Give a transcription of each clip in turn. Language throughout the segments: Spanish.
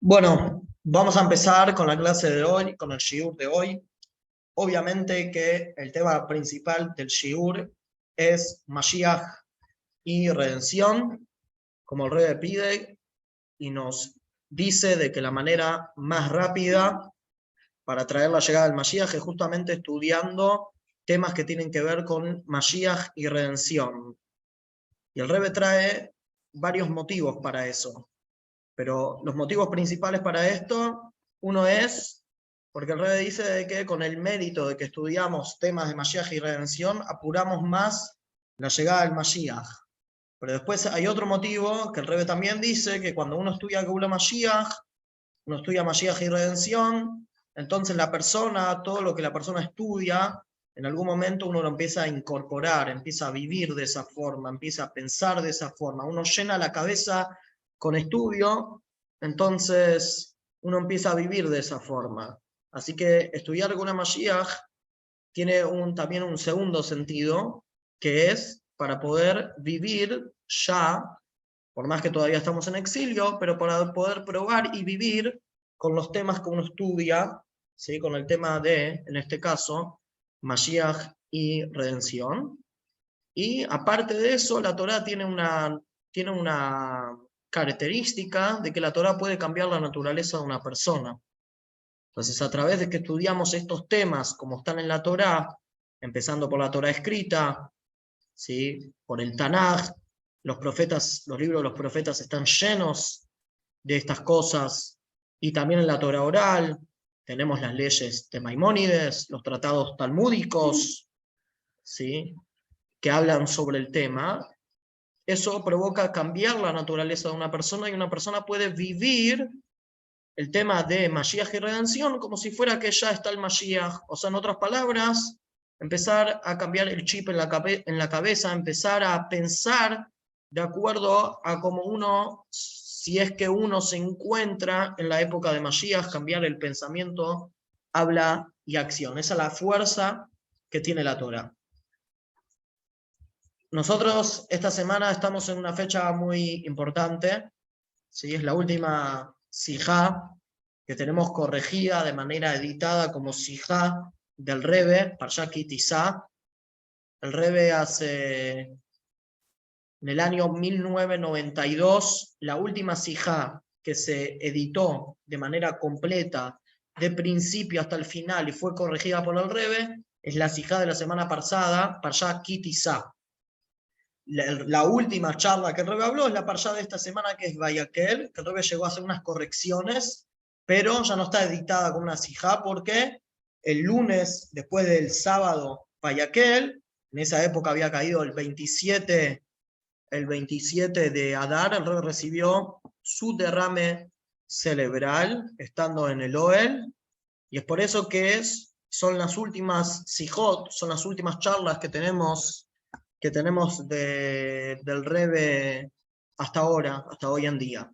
Bueno, vamos a empezar con la clase de hoy, con el shiur de hoy. Obviamente que el tema principal del shiur es Mashiach y redención, como el Rebbe pide y nos dice de que la manera más rápida para traer la llegada del Mashiach es justamente estudiando temas que tienen que ver con Mashiach y redención. Y el Rebbe trae varios motivos para eso. Pero los motivos principales para esto, uno es, porque el Rebbe dice de que con el mérito de que estudiamos temas de Mashiach y redención, apuramos más la llegada del Mashiach. Pero después hay otro motivo que el Rebbe también dice, que cuando uno estudia Geula Mashiach, uno estudia Mashiach y redención, entonces la persona, todo lo que la persona estudia, en algún momento uno lo empieza a incorporar, empieza a vivir de esa forma, empieza a pensar de esa forma. Uno llena la cabeza con estudio, entonces uno empieza a vivir de esa forma. Así que estudiar Geula Mashiach tiene también un segundo sentido, que es para poder vivir ya, por más que todavía estamos en exilio, pero para poder probar y vivir con los temas que uno estudia, ¿sí? Con el tema de, en este caso, Mashiach y redención. Y aparte de eso, la Torá tiene una característica de que la Torá puede cambiar la naturaleza de una persona. Entonces, a través de que estudiamos estos temas como están en la Torá, empezando por la Torá escrita, ¿sí? Por el Tanaj, los libros de los profetas están llenos de estas cosas, y también en la Torá oral tenemos las leyes de Maimónides, los tratados talmúdicos, ¿sí? Que hablan sobre el tema. Eso provoca cambiar la naturaleza de una persona, y una persona puede vivir el tema de Mashiach y redención como si fuera que ya está el Mashiach. O sea, en otras palabras, empezar a cambiar el chip en la cabeza, empezar a pensar de acuerdo a cómo uno, si es que uno se encuentra en la época de Mashiach, cambiar el pensamiento, habla y acción. Esa es la fuerza que tiene la Torah. Nosotros esta semana estamos en una fecha muy importante, ¿sí? Es la última Sijá que tenemos corregida de manera editada como Sijá del Rebbe, Parsha Ki Tisa. El Rebbe hace, en el año 1992, la última Sijá que se editó de manera completa, de principio hasta el final, y fue corregida por el Rebbe, es la Sijá de la semana pasada, Parsha Ki Tisa. La última charla que el Rebbe habló es la parsha de esta semana, que es Vayakel, que el Rebbe llegó a hacer unas correcciones, pero ya no está editada como una sijá, porque el lunes, después del sábado Vayakel, en esa época había caído el 27 de Adar, el Rebbe recibió su derrame cerebral, estando en el Oel, y es por eso que son las últimas sijot, son las últimas charlas que tenemos del Rebbe hasta ahora, hasta hoy en día.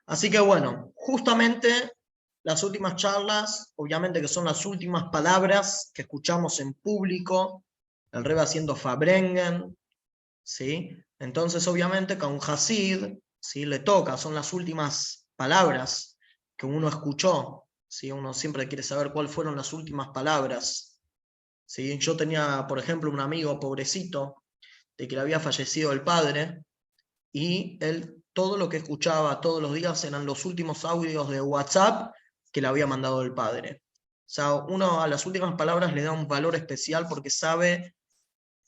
Así que bueno, justamente las últimas charlas, obviamente que son las últimas palabras que escuchamos en público, el Rebbe haciendo Fabrengen, ¿sí? Entonces obviamente que a un Hasid, ¿sí? Le toca, son las últimas palabras que uno escuchó, ¿sí? Uno siempre quiere saber cuáles fueron las últimas palabras. ¿Sí? Yo tenía, por ejemplo, un amigo pobrecito de que le había fallecido el padre, y él todo lo que escuchaba todos los días eran los últimos audios de WhatsApp que le había mandado el padre. O sea, uno a las últimas palabras le da un valor especial porque sabe,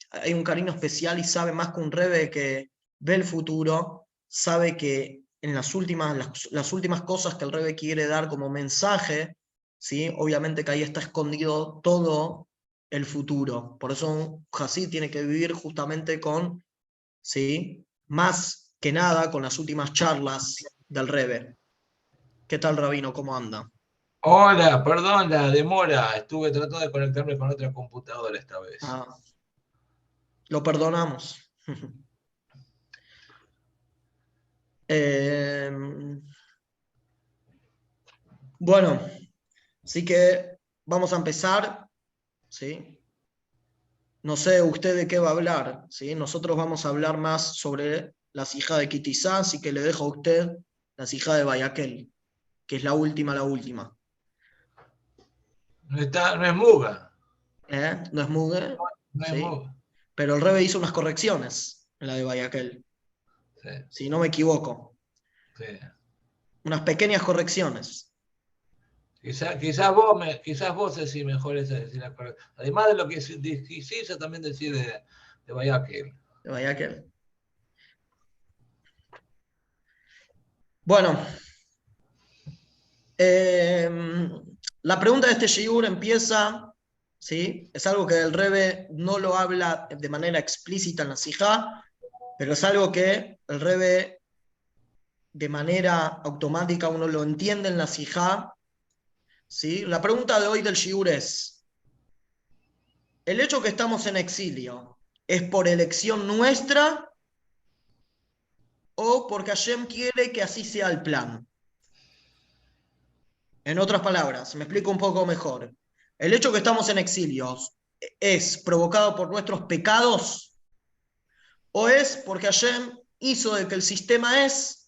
hay un cariño especial, y sabe más que un Rebbe que ve el futuro, sabe que en las últimas cosas que el Rebbe quiere dar como mensaje, ¿sí? Obviamente que ahí está escondido todo el futuro. Por eso un Hasid tiene que vivir justamente con, ¿sí? Más que nada con las últimas charlas del Rebbe. ¿Qué tal, Rabino? ¿Cómo anda? Hola, perdón la demora. Estuve tratando de conectarme con otra computadora esta vez. Ah, lo perdonamos. eh, bueno, así que vamos a empezar, ¿sí? No sé usted de qué va a hablar, ¿sí? Nosotros vamos a hablar más sobre la hija de Kitizá, así que le dejo a usted la sijá de Bayaquel, que es la última, la última. No es muga. No es mude, No es ¿sí? muga. Pero el Rebbe hizo unas correcciones en la de Bayaquel, Sí, si no me equivoco. sí. Unas pequeñas correcciones Quizás vos decís mejor esa decir la correcta. Además de lo que quisiste también decir de Bayaquel. de Bayaquel. Bueno, la pregunta de este shiur empieza, ¿sí? Es algo que el Rebbe no lo habla de manera explícita en la sijá, pero es algo que el Rebbe de manera automática uno lo entiende en la sijá, ¿sí? La pregunta de hoy del shiur es, ¿el hecho que estamos en exilio es por elección nuestra o porque Hashem quiere que así sea el plan? En otras palabras, me explico un poco mejor. ¿El hecho que estamos en exilio es provocado por nuestros pecados o es porque Hashem hizo de que el sistema es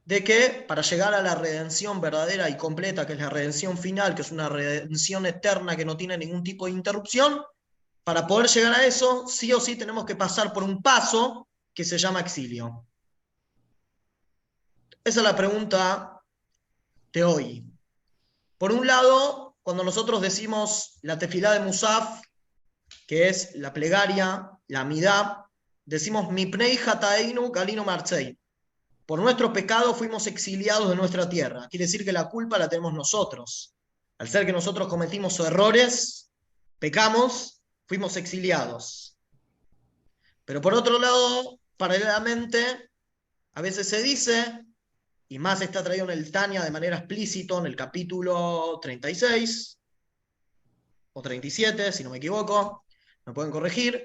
de que para llegar a la redención verdadera y completa, que es la redención final, que es una redención eterna que no tiene ningún tipo de interrupción, para poder llegar a eso, sí o sí tenemos que pasar por un paso que se llama exilio? Esa es la pregunta de hoy. Por un lado, cuando nosotros decimos la tefilá de Musaf, que es la plegaria, la amidá, decimos Mipnei Hataeinu Galino Martzei. Por nuestro pecado fuimos exiliados de nuestra tierra. Quiere decir que la culpa la tenemos nosotros. Al ser que nosotros cometimos errores, pecamos, fuimos exiliados. Pero por otro lado, paralelamente, a veces se dice, y más está traído en el Tania de manera explícita en el capítulo 36 o 37, si no me equivoco, me pueden corregir,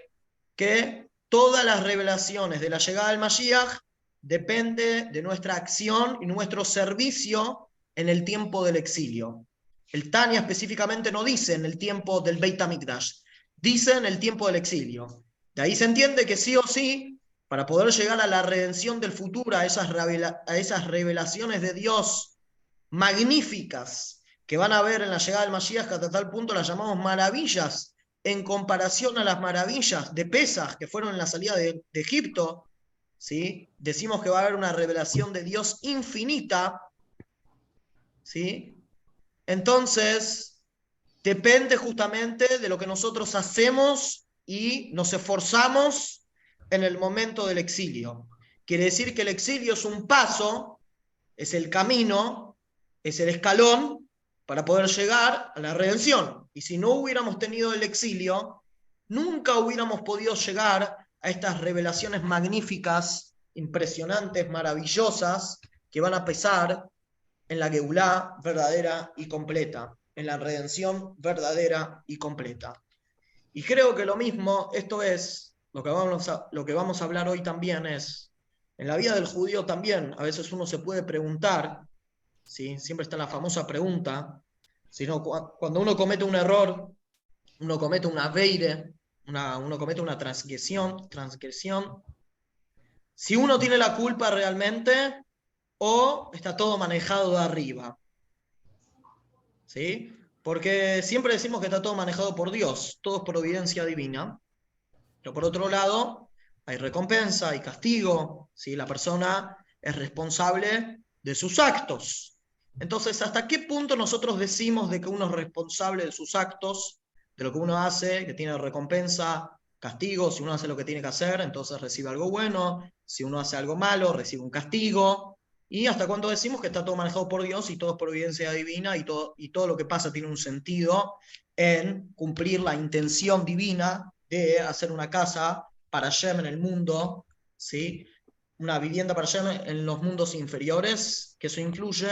que todas las revelaciones de la llegada del Mashiach depende de nuestra acción y nuestro servicio en el tiempo del exilio. El Tania específicamente no dice en el tiempo del Beit HaMikdash, dice en el tiempo del exilio. De ahí se entiende que sí o sí, para poder llegar a la redención del futuro, a esas revelaciones de Dios magníficas que van a ver en la llegada del Mashiach, hasta tal punto las llamamos maravillas, en comparación a las maravillas de Pesaj, que fueron en la salida de Egipto, ¿sí? Decimos que va a haber una revelación de Dios infinita, ¿sí? Entonces, depende justamente de lo que nosotros hacemos y nos esforzamos en el momento del exilio. Quiere decir que el exilio es un paso, es el camino, es el escalón para poder llegar a la redención. Y si no hubiéramos tenido el exilio, nunca hubiéramos podido llegar a estas revelaciones magníficas, impresionantes, maravillosas, que van a pesar en la Geulá verdadera y completa, en la redención verdadera y completa. Y creo que lo mismo, esto es, lo que vamos a hablar hoy también es, en la vida del judío también, a veces uno se puede preguntar, ¿sí? Siempre está la famosa pregunta, sino cuando uno comete un error, uno comete una veire, uno comete una transgresión, si uno tiene la culpa realmente o está todo manejado de arriba, ¿sí? Porque siempre decimos que está todo manejado por Dios, todo es providencia divina, pero por otro lado hay recompensa, hay castigo, ¿sí? La persona es responsable de sus actos. Entonces, ¿hasta qué punto nosotros decimos de que uno es responsable de sus actos, de lo que uno hace, que tiene recompensa, castigo? Si uno hace lo que tiene que hacer, entonces recibe algo bueno. Si uno hace algo malo, recibe un castigo. ¿Y hasta cuándo decimos que está todo manejado por Dios y todo es providencia divina y todo lo que pasa tiene un sentido en cumplir la intención divina de hacer una casa para Hashem en el mundo, ¿sí? Una vivienda para Hashem en los mundos inferiores, que eso incluye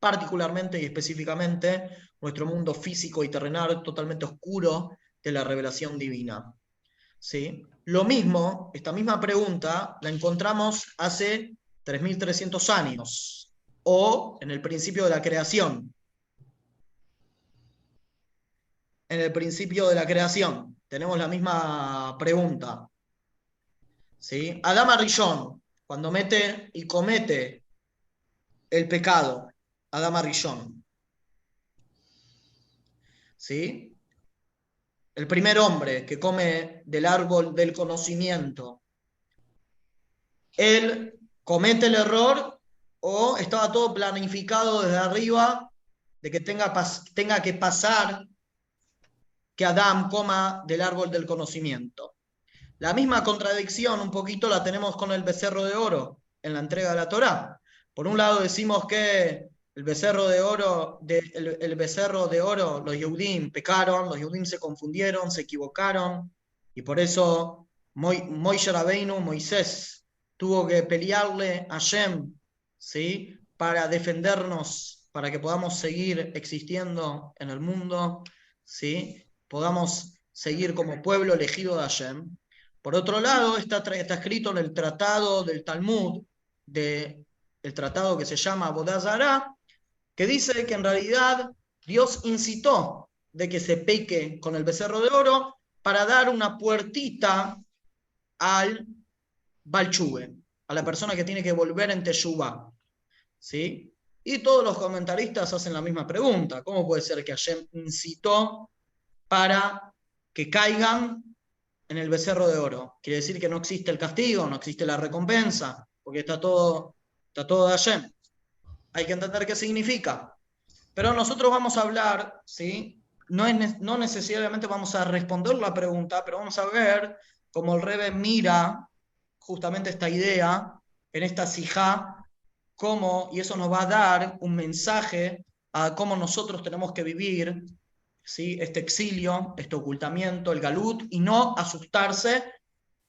particularmente y específicamente nuestro mundo físico y terrenal totalmente oscuro de la revelación divina, ¿sí? Lo mismo, esta misma pregunta la encontramos hace 3.300 años o en el principio de la creación. En el principio de la creación tenemos la misma pregunta, ¿sí? Adán Arishon, cuando mete y comete el pecado, Adam Arishon. ¿Sí? El primer hombre que come del árbol del conocimiento, él comete el error o estaba todo planificado desde arriba de que tenga que pasar que Adán coma del árbol del conocimiento. La misma contradicción un poquito la tenemos con el becerro de oro en la entrega de la Torá. Por un lado decimos que el becerro de oro, el becerro de oro, los Yehudim pecaron, los Yehudim se confundieron, se equivocaron, y por eso Moisés Rabbeinu, Moisés, tuvo que pelearle a Hashem, ¿sí? Para defendernos, para que podamos seguir existiendo en el mundo, ¿sí? Podamos seguir como pueblo elegido de Hashem. Por otro lado, está escrito en el tratado del Talmud, el tratado que se llama Avodah Zará, que dice que en realidad Dios incitó de que se peque con el becerro de oro para dar una puertita al Balchuve, a la persona que tiene que volver en Teshuvah, ¿sí? Y todos los comentaristas hacen la misma pregunta: ¿cómo puede ser que Hashem incitó para que caigan en el becerro de oro? Quiere decir que no existe el castigo, no existe la recompensa, porque está todo de Hashem. Hay que entender qué significa. Pero nosotros vamos a hablar, ¿sí? No necesariamente vamos a responder la pregunta, pero vamos a ver cómo el Rebbe mira justamente esta idea en esta sijá, y eso nos va a dar un mensaje a cómo nosotros tenemos que vivir, ¿sí? Este exilio, este ocultamiento, el galut, y no asustarse.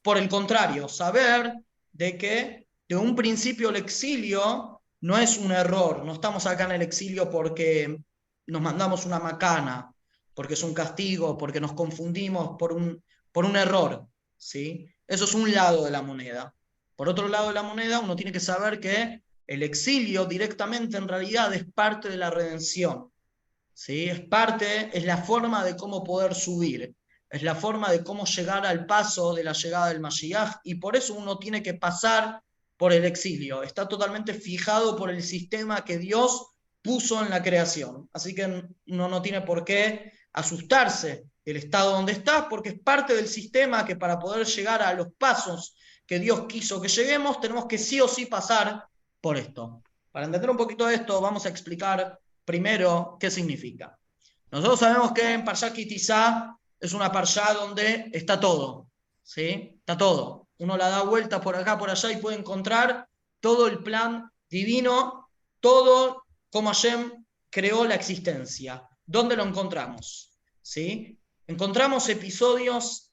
Por el contrario, saber de que de un principio el exilio no es un error. No estamos acá en el exilio porque nos mandamos una macana, porque es un castigo, porque nos confundimos por un error, ¿sí? Eso es un lado de la moneda. Por otro lado de la moneda, uno tiene que saber que el exilio directamente en realidad es parte de la redención, ¿sí? Es la forma de cómo poder subir, es la forma de cómo llegar al paso de la llegada del Mashiach, y por eso uno tiene que pasar por el exilio. Está totalmente fijado por el sistema que Dios puso en la creación. Así que uno no tiene por qué asustarse del estado donde está, porque es parte del sistema que para poder llegar a los pasos que Dios quiso que lleguemos, tenemos que sí o sí pasar por esto. Para entender un poquito de esto, vamos a explicar primero qué significa. Nosotros sabemos que en Parshat Ki Tisa es una parsha donde está todo, ¿sí? Está todo. Uno la da vuelta por acá, por allá y puede encontrar todo el plan divino, todo como Hashem creó la existencia. ¿Dónde lo encontramos? ¿Sí? Encontramos episodios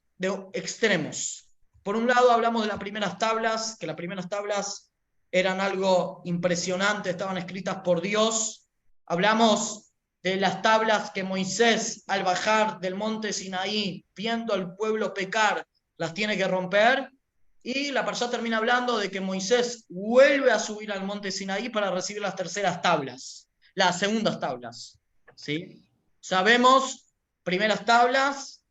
extremos. Por un lado hablamos de las primeras tablas, que las primeras tablas eran algo impresionante, estaban escritas por Dios. Hablamos de las tablas que Moisés, al bajar del monte Sinaí, viendo al pueblo pecar, las tiene que romper. Y la parsha termina hablando de que Moisés vuelve a subir al monte Sinaí para recibir las terceras tablas, las segundas tablas, ¿sí? Sabemos, primeras tablas,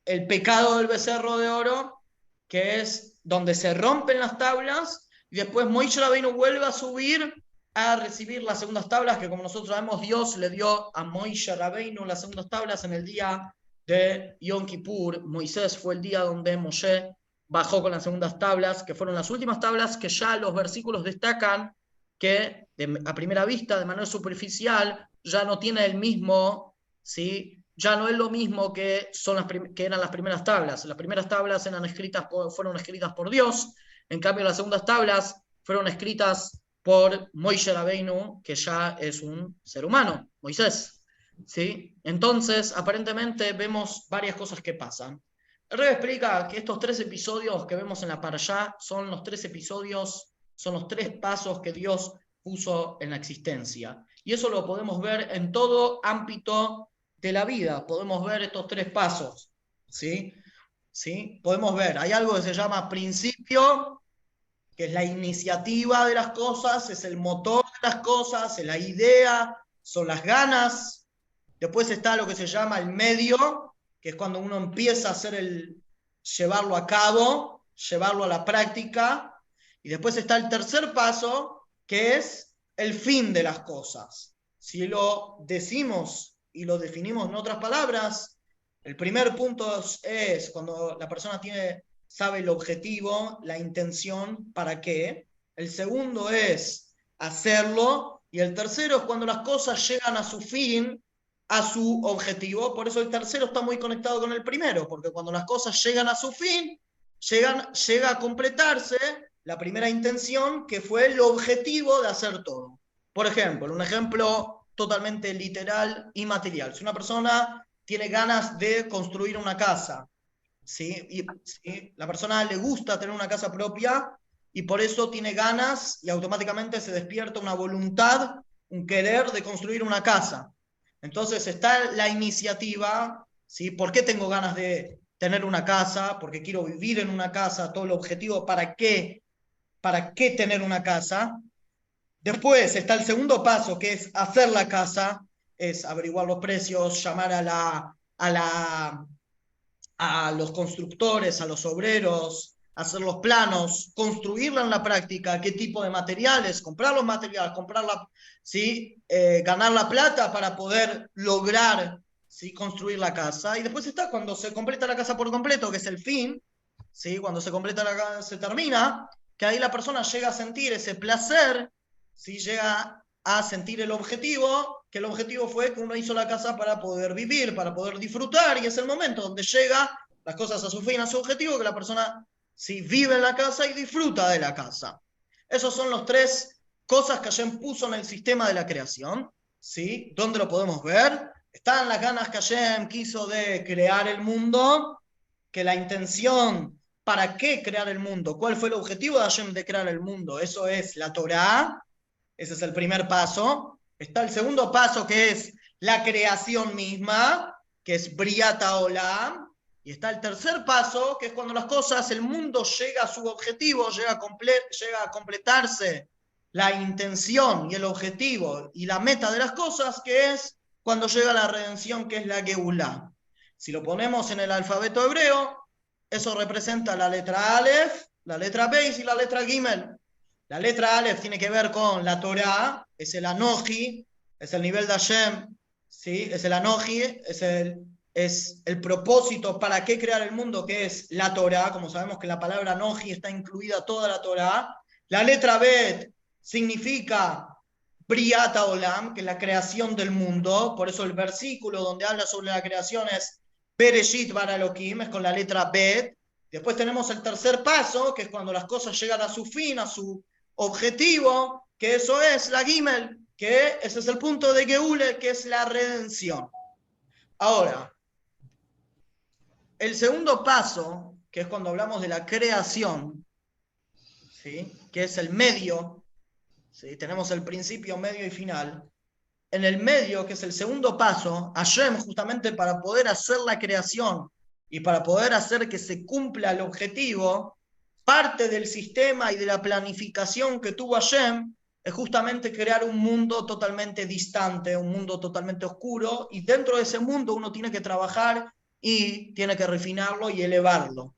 el pecado del becerro de oro, que es donde se rompen las tablas, y después Moisés Rabbeinu vuelve a subir a recibir las segundas tablas, que como nosotros sabemos, Dios le dio a Moisés Rabbeinu las segundas tablas en el día de Yom Kippur. Moisés fue el día donde Moshe bajó con las segundas tablas, que fueron las últimas tablas que ya los versículos destacan que a primera vista, de manera superficial, ya no tiene el mismo, ¿sí? Ya no es lo mismo que, que eran las primeras tablas. Las primeras tablas fueron escritas por Dios, en cambio las segundas tablas fueron escritas por Moisés Rabbeinu, que ya es un ser humano, Moisés, ¿sí? Entonces, aparentemente vemos varias cosas que pasan. El Rebbe explica que estos 3 episodios que vemos en la parashá son los 3 episodios, son los 3 pasos que Dios puso en la existencia. Y eso lo podemos ver en todo ámbito de la vida. Podemos ver estos 3 pasos, ¿sí? ¿Sí? Podemos ver, hay algo que se llama principio, que es la iniciativa de las cosas, es el motor de las cosas, es la idea, son las ganas. Después está lo que se llama el medio, que es cuando uno empieza a llevarlo a cabo, llevarlo a la práctica. Y después está el tercer paso, que es el fin de las cosas. Si lo decimos y lo definimos en otras palabras, el primer punto es cuando la persona sabe el objetivo, la intención, para qué. El segundo es hacerlo. Y el tercero es cuando las cosas llegan a su fin, a su objetivo. Por eso el tercero está muy conectado con el primero, porque cuando las cosas llegan a su fin, llega a completarse la primera intención, que fue el objetivo de hacer todo. Por ejemplo, un ejemplo totalmente literal y material. Si una persona tiene ganas de construir una casa, ¿sí? ¿Sí? La persona le gusta tener una casa propia y por eso tiene ganas y automáticamente se despierta una voluntad, un querer de construir una casa. Entonces está la iniciativa, ¿sí? ¿Por qué tengo ganas de tener una casa? Porque quiero vivir en una casa, todo el objetivo, ¿para qué? ¿Para qué tener una casa? Después está el segundo paso, que es hacer la casa, es averiguar los precios, llamar a los constructores, a los obreros, hacer los planos, construirla en la práctica, qué tipo de materiales, comprar los materiales, ¿sí? Ganar la plata para poder lograr, ¿sí? Construir la casa. Y después está cuando se completa la casa por completo, que es el fin, ¿sí? Cuando se completa la casa, se termina, que ahí la persona llega a sentir ese placer, ¿sí? Llega a sentir el objetivo, que el objetivo fue que uno hizo la casa para poder vivir, para poder disfrutar, y es el momento donde llega las cosas a su fin, a su objetivo, que la persona sí vive en la casa y disfruta de la casa. Esos son los tres cosas que Hashem puso en el sistema de la creación, ¿sí? ¿Dónde lo podemos ver? Están las ganas que Hashem quiso de crear el mundo, que la intención, ¿para qué crear el mundo? ¿Cuál fue el objetivo de Hashem de crear el mundo? Eso es la Torá. Ese es el primer paso. Está el segundo paso, que es la creación misma, que es Briat Olam. Y está el tercer paso, que es cuando las cosas, el mundo llega a su objetivo, llega a completarse la intención y el objetivo y la meta de las cosas, que es cuando llega la redención, que es la Geulah. Si lo ponemos en el alfabeto hebreo, eso representa la letra Aleph, la letra Beis y la letra Gimel. La letra Aleph tiene que ver con la Torah, es el Anoji, es el nivel de Hashem, ¿sí? Es el Anoji, es el propósito para qué crear el mundo, que es la Torah. Como sabemos que la palabra Anoji está incluida toda la Torah. La letra Bet significa Briat Olam, que es la creación del mundo. Por eso el versículo donde habla sobre la creación es Bereshit bara Elohim, es con la letra Bet. Después tenemos el tercer paso, que es cuando las cosas llegan a su fin, a su objetivo, que eso es la Gimel, que ese es el punto de Geule, que es la redención. Ahora, el segundo paso, que es cuando hablamos de la creación, ¿sí? Que es el medio, ¿sí? Tenemos el principio, medio y final. En el medio, que es el segundo paso, Hashem, justamente para poder hacer la creación y para poder hacer que se cumpla el objetivo, parte del sistema y de la planificación que tuvo Hashem es justamente crear un mundo totalmente distante, un mundo totalmente oscuro, y dentro de ese mundo uno tiene que trabajar y tiene que refinarlo y elevarlo.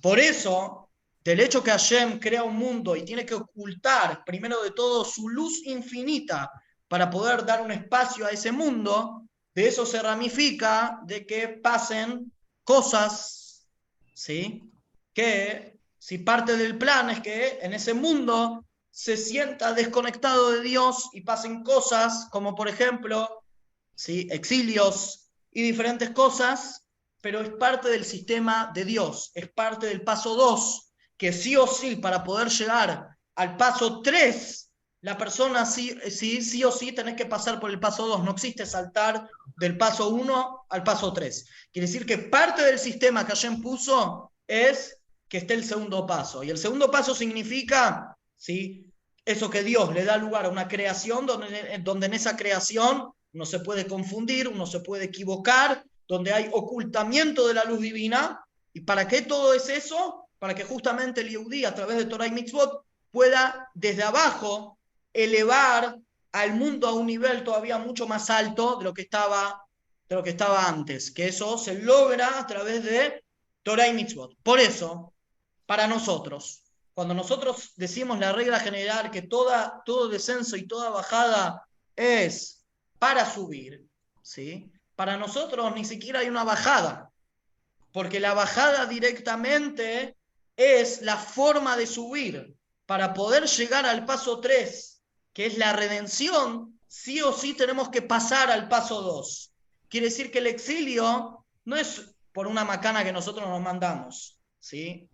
Por eso, del hecho que Hashem crea un mundo y tiene que ocultar, primero de todo, su luz infinita para poder dar un espacio a ese mundo, de eso se ramifica de que pasen cosas, ¿sí? Que si parte del plan es que en ese mundo se sienta desconectado de Dios y pasen cosas como, por ejemplo, ¿sí? Exilios y diferentes cosas, pero es parte del sistema de Dios, es parte del paso 2, que sí o sí, para poder llegar al paso 3, la persona sí o sí tenés que pasar por el paso 2, no existe saltar del paso 1 al paso 3. Quiere decir que parte del sistema que Hashem puso es que esté el segundo paso, y el segundo paso significa, ¿sí? Eso que Dios le da lugar a una creación donde en esa creación uno se puede confundir, uno se puede equivocar, donde hay ocultamiento de la luz divina. ¿Y para qué todo es eso? Para que justamente el Yehudí, a través de Torah y Mitzvot, pueda desde abajo elevar al mundo a un nivel todavía mucho más alto de lo que estaba antes. Que eso se logra a través de Torah y Mitzvot. Por eso, para nosotros, cuando nosotros decimos la regla general que todo descenso y toda bajada es para subir, ¿sí? Para nosotros ni siquiera hay una bajada, porque la bajada directamente es la forma de subir. Para poder llegar al paso 3, que es la redención, sí o sí tenemos que pasar al paso 2. Quiere decir que el exilio no es por una macana que nosotros nos mandamos, ¿sí?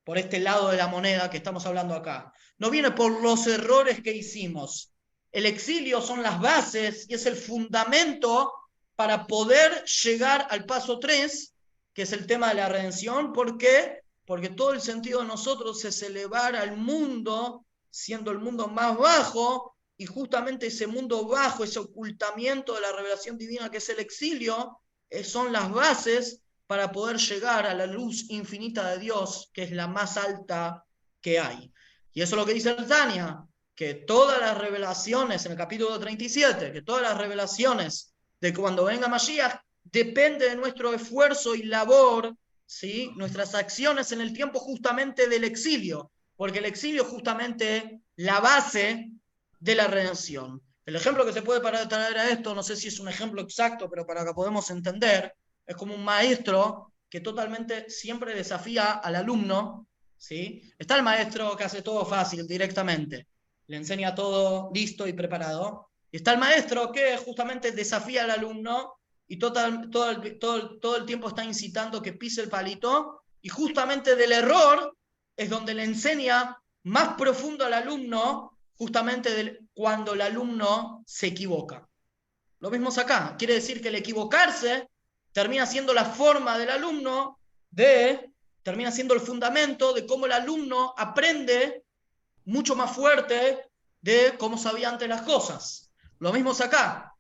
Por este lado de la moneda que estamos hablando acá. No viene por los errores que hicimos. El exilio son las bases y es el fundamento para poder llegar al paso 3, que es el tema de la redención. ¿Por qué? Porque todo el sentido de nosotros es elevar al mundo, siendo el mundo más bajo, y justamente ese mundo bajo, ese ocultamiento de la revelación divina que es el exilio, son las bases para poder llegar a la luz infinita de Dios, que es la más alta que hay. Y eso es lo que dice el Tania, que todas las revelaciones, en el capítulo 37, que todas las revelaciones de cuando venga Mashiach, depende de nuestro esfuerzo y labor, ¿sí? Nuestras acciones en el tiempo justamente del exilio, porque el exilio es justamente la base de la redención. El ejemplo que se puede traer a esto, no sé si es un ejemplo exacto, pero para que podamos entender, es como un maestro que totalmente siempre desafía al alumno, ¿sí? Está el maestro que hace todo fácil directamente, le enseña todo listo y preparado, y está el maestro que justamente desafía al alumno y todo el tiempo está incitando que pise el palito, y justamente del error es donde le enseña más profundo al alumno, justamente cuando el alumno se equivoca. Lo mismo es acá, quiere decir que el equivocarse termina siendo la forma del alumno termina siendo el fundamento de cómo el alumno aprende mucho más fuerte de cómo sabía antes las cosas. Lo mismo es acá.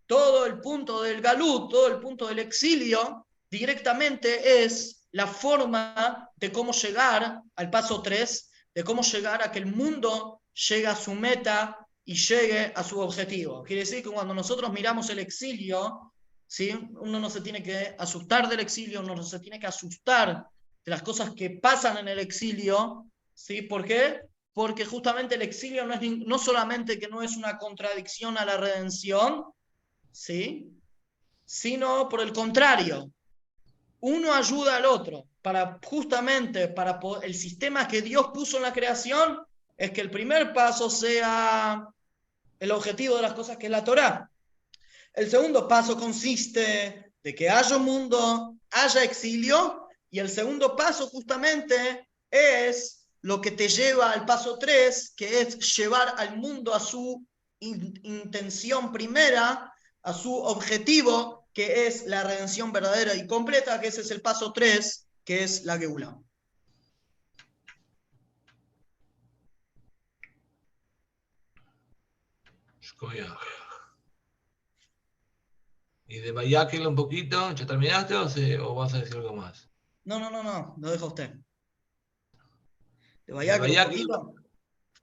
Todo el punto del galut, todo el punto del exilio, directamente es la forma de cómo llegar al paso 3, de cómo llegar a que el mundo llegue a su meta y llegue a su objetivo. Quiere decir que cuando nosotros miramos el exilio, ¿sí? Uno no se tiene que asustar del exilio, uno no se tiene que asustar de las cosas que pasan en el exilio, ¿sí? ¿Por qué? Porque justamente el exilio no solamente que no es una contradicción a la redención, ¿sí? Sino por el contrario, uno ayuda al otro para justamente para el sistema que Dios puso en la creación es que el primer paso sea el objetivo de las cosas que es la Torá. El segundo paso consiste de que haya un mundo, haya exilio, y el segundo paso justamente es lo que te lleva al paso 3, que es llevar al mundo a su intención primera, a su objetivo, que es la redención verdadera y completa, que ese es el paso 3, que es la Geulá. ¿Y de Bayakel un poquito? ¿Ya terminaste o vas a decir algo más? No, lo deja usted. De De Bayakel un Bayakel poquito.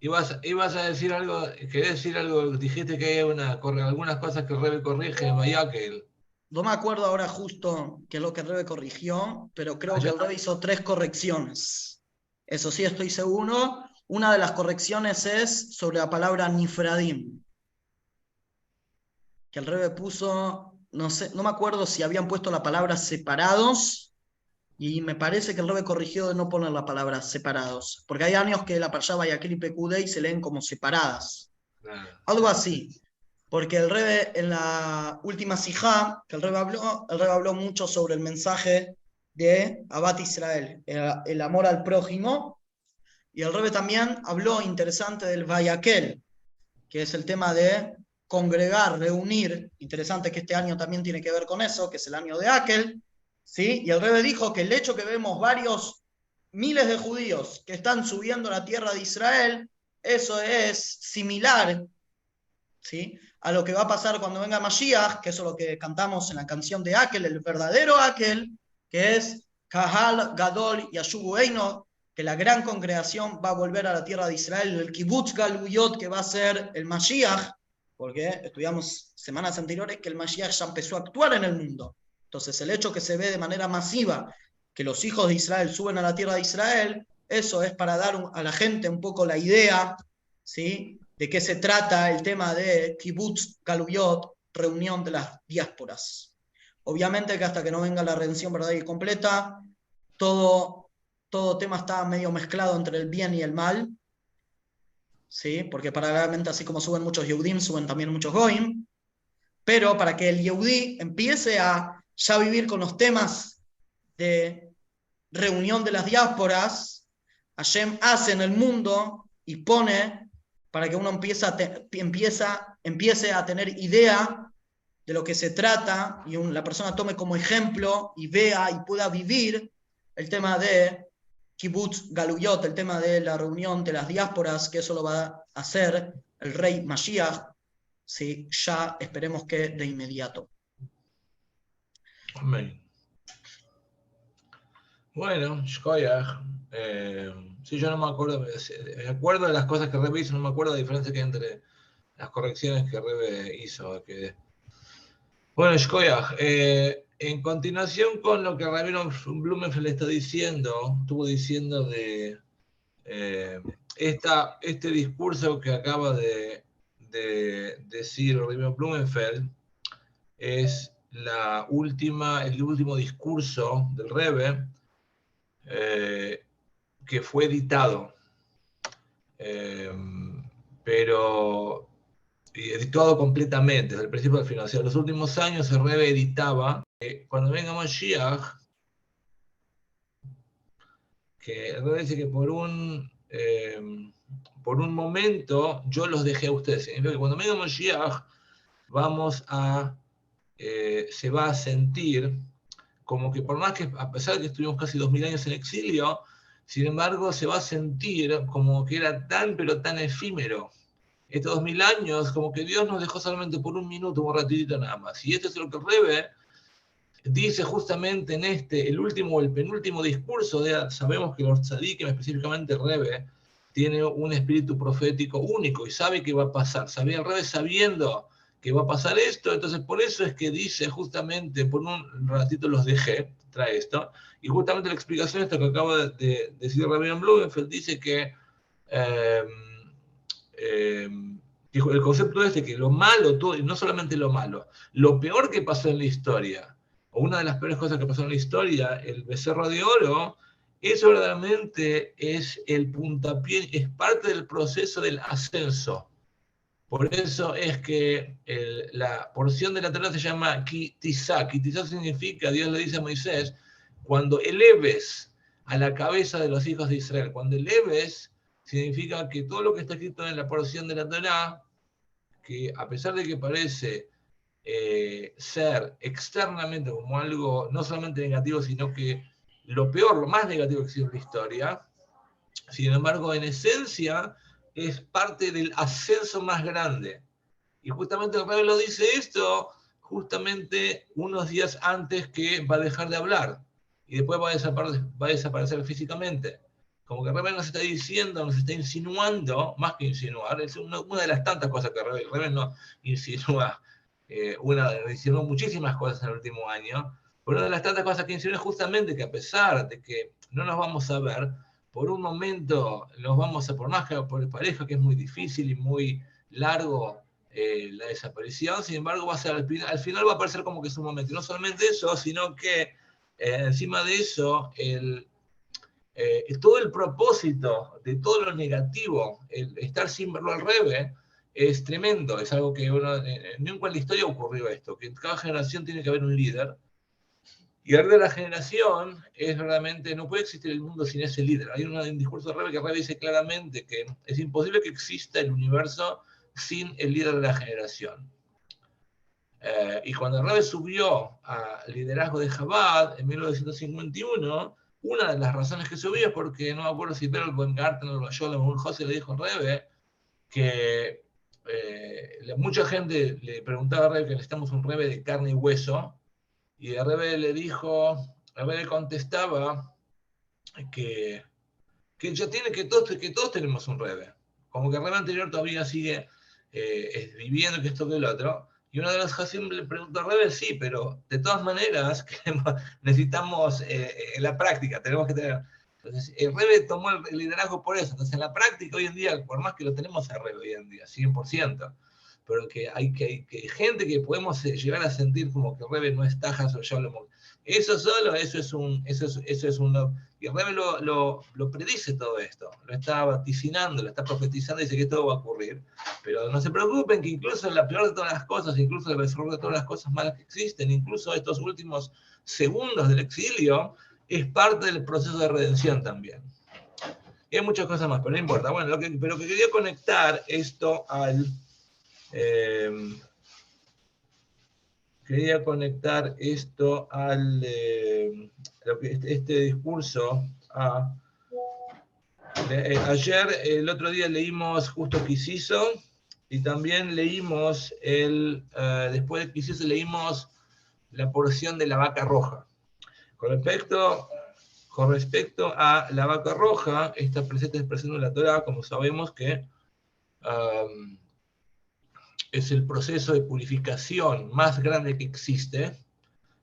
ibas a decir algo, querés decir algo, dijiste que hay algunas cosas que Rebe corrige en Bayakel. No me acuerdo ahora justo qué es lo que el Rebe corrigió, pero creo que Yo el Rebe hizo 3 correcciones. Eso sí, estoy seguro. Una de las correcciones es sobre la palabra nifradim, que el Rebe puso, no sé, no me acuerdo si habían puesto la palabra separados, y me parece que el Rebe corrigió de no poner la palabra separados, porque hay años que la Parshá Bayakel y Pekudei se leen como separadas. Claro. Algo así. Porque el Rebe en la última sijá que el Rebe habló mucho sobre el mensaje de Abat Israel, el amor al prójimo, y el Rebe también habló interesante del Vayakel, que es el tema de congregar, reunir, interesante que este año también tiene que ver con eso, que es el año de Akel, ¿sí? Y el Rebe dijo que el hecho que vemos varios miles de judíos que están subiendo a la tierra de Israel, eso es similar, ¿sí? A lo que va a pasar cuando venga Mashiach, que eso es lo que cantamos en la canción de Akel, el verdadero Akel, que es Kahal, Gadol y Yashubu Eino, que la gran congregación va a volver a la tierra de Israel, el Kibbutz Galuyot, que va a ser el Mashiach, porque estudiamos semanas anteriores que el Mashiach ya empezó a actuar en el mundo. Entonces el hecho que se ve de manera masiva que los hijos de Israel suben a la tierra de Israel, Eso es para dar a la gente un poco la idea, ¿sí?, de qué se trata el tema de Kibbutz Galuyot, reunión de las diásporas. Obviamente que hasta que no venga la redención verdadera y completa, todo tema está medio mezclado entre el bien y el mal, ¿sí?, porque paralelamente, así como suben muchos Yehudim, suben también muchos Goim, pero para que el Yehudí empiece a ya vivir con los temas de reunión de las diásporas, Hashem hace en el mundo y pone para que uno empiece a tener idea de lo que se trata y la persona tome como ejemplo y vea y pueda vivir el tema de Kibbutz Galuyot, el tema de la reunión de las diásporas, que eso lo va a hacer el rey Mashiach, ¿sí?, ya esperemos que de inmediato. Amén. Bueno, Shkoyach. Sí, yo no me acuerdo, me acuerdo de las cosas que Rebe hizo, no me acuerdo de la diferencia que hay entre las correcciones que Rebe hizo. Bueno, Shkoyach, en continuación con lo que Rabino Blumenfeld está diciendo, estuvo diciendo de este discurso que acaba de decir Rabino Blumenfeld, es el último discurso del Rebbe, que fue editado, pero editado completamente, desde el principio al final. O sea, en los últimos años el Rebbe editaba, cuando venga Mashiach, que el Rebbe dice que por un momento yo los dejé a ustedes. Significa que cuando venga Mashiach se va a sentir como que, por más que, a pesar de que estuvimos casi 2000 años en exilio, sin embargo se va a sentir como que era tan, pero tan efímero. Estos 2000 años, como que Dios nos dejó solamente por un minuto, un ratito nada más. Y esto es lo que Rebbe dice justamente en el último o el penúltimo discurso. Sabemos que los tzadikim, específicamente Rebbe, tiene un espíritu profético único y sabe qué va a pasar. El Rebbe sabiendo que va a pasar esto, entonces por eso es que dice justamente, por un ratito los dejé, trae esto, y justamente la explicación esta que acaba de decir Rabino Blumenfeld dice que dijo el concepto que lo malo, todo, y no solamente lo malo, lo peor que pasó en la historia, o una de las peores cosas que pasó en la historia, el becerro de oro, eso verdaderamente es el puntapié, es parte del proceso del ascenso. Por eso es que la porción de la Torá se llama Kitizá. Kitizá significa, Dios le dice a Moisés, cuando eleves a la cabeza de los hijos de Israel, cuando eleves, significa que todo lo que está escrito en la porción de la Torá, que a pesar de que parece ser externamente como algo no solamente negativo, sino que lo peor, lo más negativo que existe en la historia, sin embargo, en esencia, es parte del ascenso más grande. Y justamente el Rebbe lo dice esto, justamente unos días antes que va a dejar de hablar. Y después va a desaparecer físicamente. Como que el Rebbe nos está diciendo, nos está insinuando, más que insinuar, es una de las tantas cosas que el Rebbe no insinúa. Insinuó muchísimas cosas en el último año. Pero una de las tantas cosas que insinúa es justamente que a pesar de que no nos vamos a ver, por un momento nos vamos a, por más que por pareja, que es muy difícil y muy largo la desaparición, sin embargo va a ser al final va a parecer como que es un momento. Y no solamente eso, sino que encima de eso, todo el propósito de todo lo negativo, el estar sin verlo al Rebbe, es tremendo. Es algo que nunca en la historia ocurrió esto, que en cada generación tiene que haber un líder. Y el de la generación es realmente, no puede existir el mundo sin ese líder. Hay un discurso de Rebbe que Rebbe dice claramente que es imposible que exista el universo sin el líder de la generación. Y cuando el Rebbe subió al liderazgo de Chabad en 1951, una de las razones que subió es porque, no me acuerdo si Berl Weingarten o Bayol o José le dijo al Rebbe que mucha gente le preguntaba a Rebbe que necesitamos un Rebbe de carne y hueso. Y el Rebbe le contestaba que ya tiene que todos tenemos un Rebbe. Como que el Rebbe anterior todavía sigue viviendo que esto que el otro. Y una de las Hasim le preguntó al Rebbe, sí, pero de todas maneras necesitamos la práctica, tenemos que tener. Entonces, el Rebbe tomó el liderazgo por eso. Entonces, en la práctica, hoy en día, por más que lo tenemos a Rebbe hoy en día, 100%, pero que hay gente que podemos llegar a sentir como que Rebbe no es Tajas o Shalom. Eso solo, eso es un y Rebbe lo predice todo esto, lo está vaticinando, lo está profetizando y dice que todo va a ocurrir. Pero no se preocupen que incluso la peor de todas las cosas, incluso el resolver de todas las cosas malas que existen, incluso estos últimos segundos del exilio, es parte del proceso de redención también. Y hay muchas cosas más, pero no importa. Bueno, pero que quería conectar esto al... quería conectar esto al... este discurso a... ayer, el otro día leímos justo Quisiso, y también leímos, después de Quisiso leímos la porción de la vaca roja. Con respecto a la vaca roja, esta presente expresión de la Torá, como sabemos que es el proceso de purificación más grande que existe,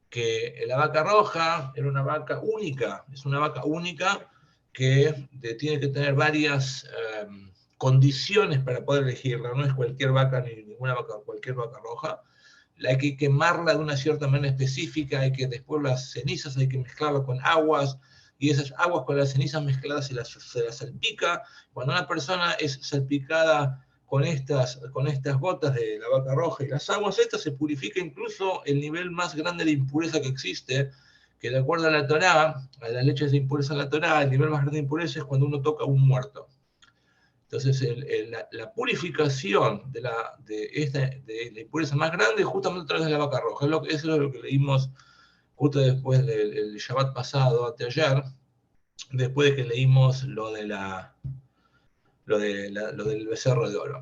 que la vaca roja era una vaca única, es una vaca única que tiene que tener varias condiciones para poder elegirla, no es cualquier vaca ni ninguna vaca, cualquier vaca roja. Hay que quemarla de una cierta manera específica, hay que después las cenizas hay que mezclarlas con aguas, y esas aguas con las cenizas mezcladas se las salpica. Cuando una persona es salpicada con estas gotas de la vaca roja y las aguas, estas se purifica incluso el nivel más grande de impureza que existe, que de acuerdo a la Torá, a las leyes de impureza de la Torá, el nivel más grande de impureza es cuando uno toca a un muerto. Entonces, la purificación de la impureza más grande es justamente a través de la vaca roja. Eso es lo que leímos justo después del Shabbat pasado, anteayer, después de que leímos lo del becerro de oro.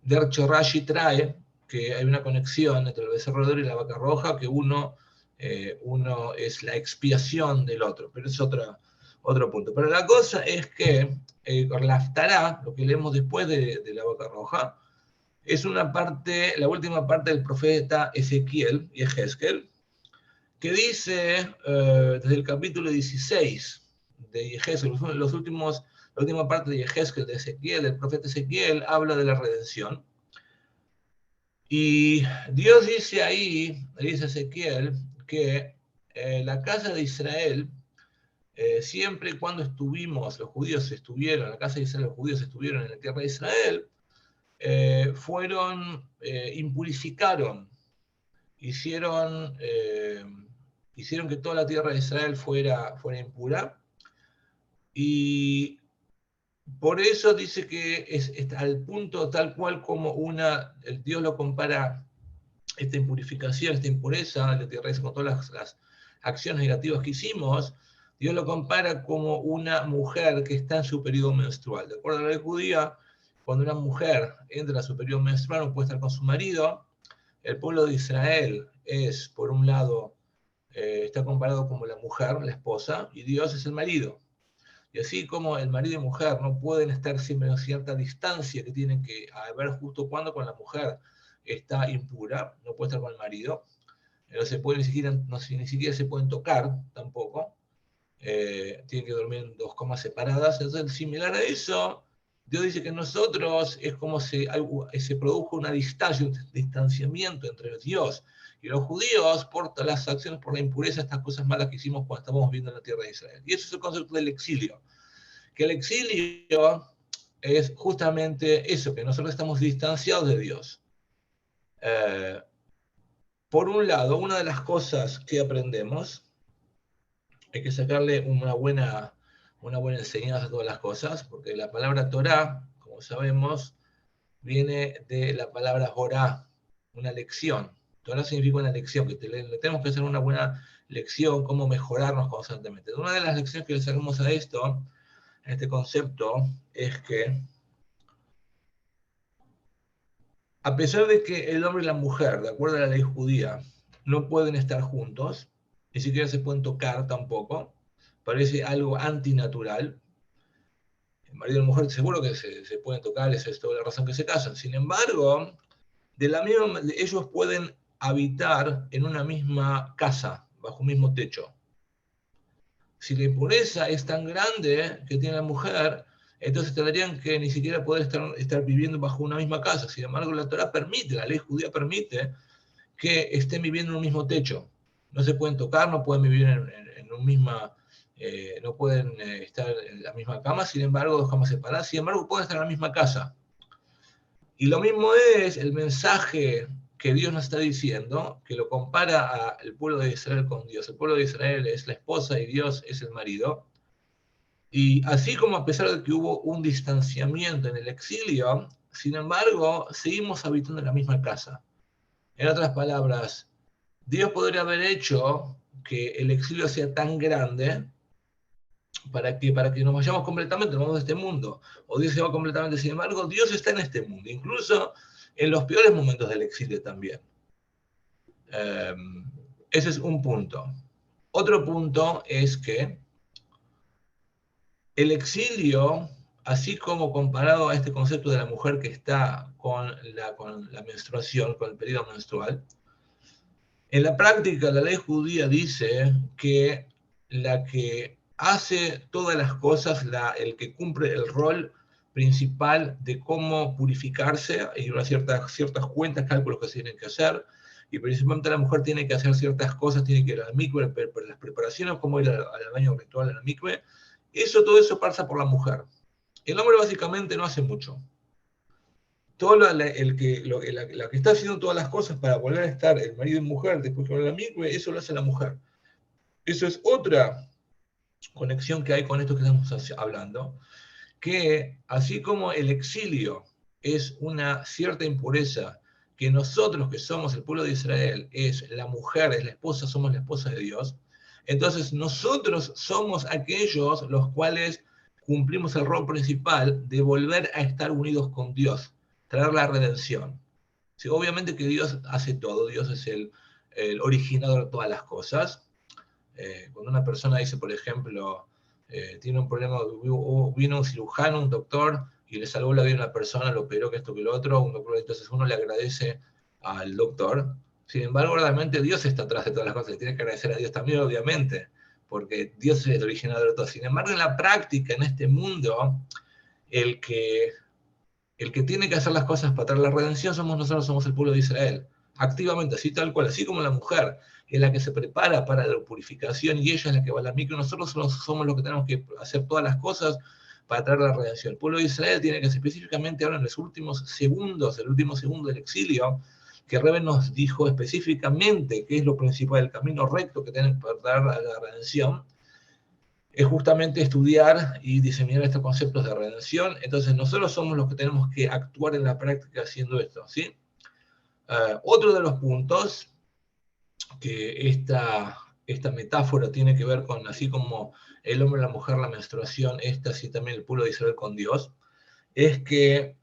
De hecho, Rashi trae que hay una conexión entre el becerro de oro y la vaca roja, que uno es la expiación del otro, pero es otro punto. Pero la cosa es que la Haftará, lo que leemos después de la vaca roja, es la última parte del profeta Ezequiel y Ezequiel, que dice desde el capítulo 16 de Ezequiel, la última parte de Ezequiel, de Ezequiel, del profeta Ezequiel, habla de la redención. Y Dios dice ahí, dice Ezequiel, que la casa de Israel, siempre y cuando la casa de Israel, los judíos estuvieron en la tierra de Israel, impurificaron, hicieron que toda la tierra de Israel fuera impura, y por eso dice que es al punto tal cual como Dios lo compara, esta impurificación, esta impureza de la tierra de Israel, con todas las acciones negativas que hicimos, Dios lo compara como una mujer que está en su periodo menstrual. De acuerdo a la ley judía, cuando una mujer entra a su periodo menstrual no puede estar con su marido. El pueblo de Israel es, por un lado, está comparado como la mujer, la esposa, y Dios es el marido. Y así como el marido y mujer no pueden estar siempre a cierta distancia, que tienen que haber justo cuando la mujer está impura, no puede estar con el marido, no se puede ni siquiera se pueden tocar tampoco, tienen que dormir en 2 camas separadas. Entonces, similar a eso, Dios dice que nosotros es como si se produjo una distancia, un distanciamiento entre Dios y los judíos por todas las acciones, por la impureza, estas cosas malas que hicimos cuando estábamos viviendo en la tierra de Israel. Y eso es el concepto del exilio. Que el exilio es justamente eso, que nosotros estamos distanciados de Dios. Por un lado, una de las cosas que aprendemos, hay que sacarle una buena enseñanza a todas las cosas, porque la palabra Torah, como sabemos, viene de la palabra Jorá, una lección. Torah significa una lección, que le tenemos que hacer una buena lección, cómo mejorarnos constantemente. Una de las lecciones que le sacamos a esto, a este concepto, es que a pesar de que el hombre y la mujer, de acuerdo a la ley judía, no pueden estar juntos, ni siquiera se pueden tocar tampoco, parece algo antinatural. El marido y la mujer seguro que se pueden tocar, esa es toda la razón que se casan. Sin embargo, ellos pueden habitar en una misma casa, bajo un mismo techo. Si la impureza es tan grande que tiene la mujer, entonces tendrían que ni siquiera poder estar viviendo bajo una misma casa. Sin embargo, la Torah permite, la ley judía permite que estén viviendo en un mismo techo. No se pueden tocar, no pueden vivir en un misma, no pueden estar en la misma cama, sin embargo, 2 camas separadas, sin embargo, pueden estar en la misma casa. Y lo mismo es el mensaje que Dios nos está diciendo, que lo compara al pueblo de Israel con Dios. El pueblo de Israel es la esposa y Dios es el marido. Y así como a pesar de que hubo un distanciamiento en el exilio, sin embargo, seguimos habitando en la misma casa. En otras palabras, Dios podría haber hecho que el exilio sea tan grande para que nos vayamos completamente, nos vamos de este mundo, o Dios se va completamente. Sin embargo, Dios está en este mundo, incluso en los peores momentos del exilio también. Ese es un punto. Otro punto es que el exilio, así como comparado a este concepto de la mujer que está con la menstruación, con el periodo menstrual, en la práctica la ley judía dice que la que hace todas las cosas, el que cumple el rol principal de cómo purificarse, hay unas ciertas cuentas, cálculos que se tienen que hacer, y principalmente la mujer tiene que hacer ciertas cosas, tiene que ir al mikve, las preparaciones, como ir al baño ritual en el mikve, todo eso pasa por la mujer. El hombre básicamente no hace mucho. Todo la que está haciendo todas las cosas para volver a estar el marido y mujer después que vuelve a la mikve, eso lo hace la mujer. Eso es otra conexión que hay con esto que estamos hablando, que así como el exilio es una cierta impureza, que nosotros que somos el pueblo de Israel, es la mujer, es la esposa, somos la esposa de Dios, entonces nosotros somos aquellos los cuales cumplimos el rol principal de volver a estar unidos con Dios, traer la redención. Sí, obviamente que Dios hace todo, Dios es el originador de todas las cosas. Cuando una persona dice, por ejemplo, tiene un problema, vino un cirujano, un doctor, y le salvó la vida a una persona, lo operó, que esto, que lo otro, entonces uno le agradece al doctor. Sin embargo, realmente Dios está atrás de todas las cosas, le tiene que agradecer a Dios también, obviamente, porque Dios es el originador de todo. Sin embargo, en la práctica, en este mundo, el que tiene que hacer las cosas para traer la redención somos nosotros, somos el pueblo de Israel. Activamente, así tal cual, así como la mujer es la que se prepara para la purificación y ella es la que va a la mikve, nosotros somos los que tenemos que hacer todas las cosas para traer la redención. El pueblo de Israel tiene que, específicamente ahora en los últimos segundos, el último segundo del exilio, que Rebbe nos dijo específicamente qué es lo principal, el camino recto que tienen para dar a la redención, es justamente estudiar y diseminar estos conceptos de redención. Entonces nosotros somos los que tenemos que actuar en la práctica haciendo esto, ¿sí? Otro de los puntos que esta metáfora tiene que ver con, así como el hombre, la mujer, la menstruación, así también el pueblo de Israel con Dios, es que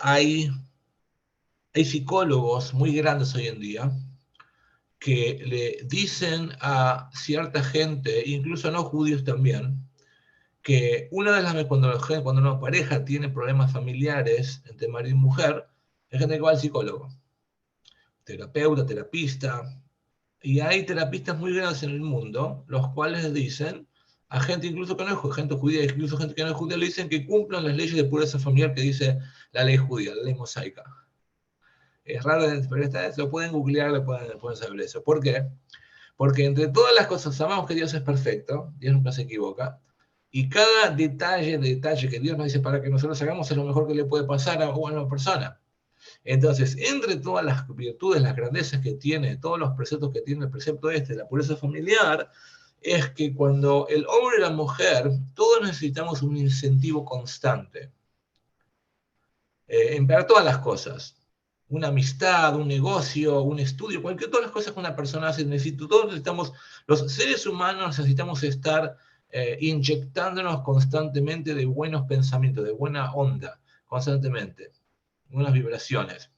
hay psicólogos muy grandes hoy en día que le dicen a cierta gente, incluso no judíos también, que cuando una pareja tiene problemas familiares entre marido y mujer, hay gente que va al psicólogo, terapeuta, terapista, y hay terapistas muy grandes en el mundo, los cuales dicen a gente incluso que no es gente judía, incluso gente que no es judía, le dicen que cumplan las leyes de pureza familiar que dice la ley judía, la ley mosaica. Es raro, pero lo pueden googlear, lo pueden saber eso. ¿Por qué? Porque entre todas las cosas sabemos que Dios es perfecto, Dios nunca se equivoca, y cada detalle que Dios nos dice para que nosotros hagamos es lo mejor que le puede pasar a una persona. Entonces, entre todas las virtudes, las grandezas que tiene, todos los preceptos que tiene el precepto la pureza familiar, es que cuando el hombre y la mujer, todos necesitamos un incentivo constante para todas las cosas. Una amistad, un negocio, un estudio, todas las cosas que una persona hace, todos necesitamos, los seres humanos necesitamos estar inyectándonos constantemente de buenos pensamientos, de buena onda, constantemente, buenas vibraciones.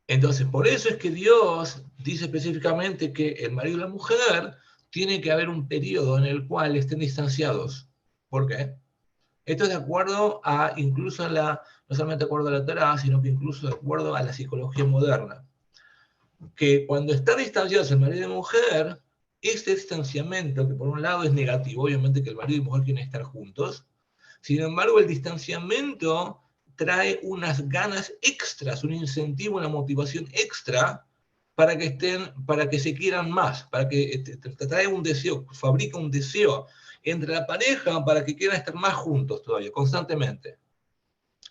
Entonces, por eso es que Dios dice específicamente que el marido y la mujer tiene que haber un periodo en el cual estén distanciados. ¿Por qué? Esto es de acuerdo a, no solamente de acuerdo a la Torá, sino que incluso de acuerdo a la psicología moderna. que cuando están distanciados el marido y la mujer, este distanciamiento, que por un lado es negativo, obviamente que el marido y la mujer quieren estar juntos, sin embargo el distanciamiento trae unas ganas extras, un incentivo, una motivación extra para que se quieran más, para que te trae un deseo, fabrica un deseo entre la pareja para que quieran estar más juntos todavía, constantemente.